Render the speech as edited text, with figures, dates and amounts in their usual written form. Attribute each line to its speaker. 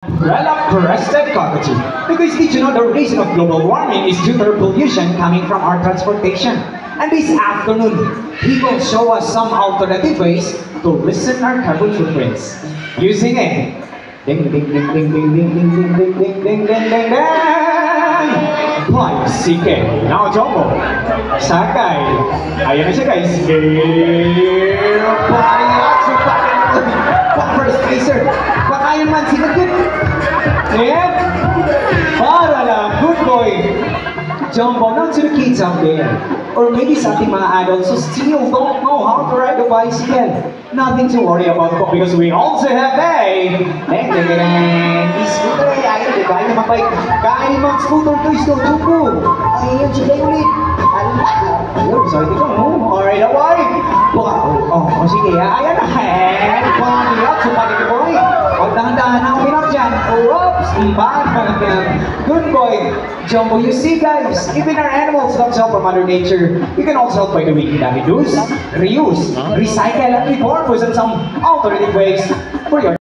Speaker 1: Well-crested cockatoo. Because did you know the reason of global warming is due to air pollution coming from our transportation? And this afternoon, he will show us some alternative ways to lessen our carbon footprints. Using a ding ding ding ding ding ding ding ding ding ding ding ding ding bicycle. Now Jumbo, sakay. Ayan na siya guys. First racer. Baka yun man sinagod. Ayan. Para lang. Good boy. Jumbo, now to the kids out there. Or maybe sa ating mga adults who still don't know how to ride a bicycle. Nothing to worry about because we also have a scooter. Ayun, di ba? Ayun naman bike. Kaya mag-scooter to is no tubo. Ayun, siya kayo ulit. Ayun, sorry ko. Alright, away. Oh, sige. Ayan na. And, pumagilap. Supagin ko boy. O, dahan-dahan ang pinap dyan. Oops, iba. Good boy. Jumbo, you see guys, even our animals don't help from Mother Nature. We can also help by the way that reduce, reuse, recycle, and repurpose in some alternative ways for your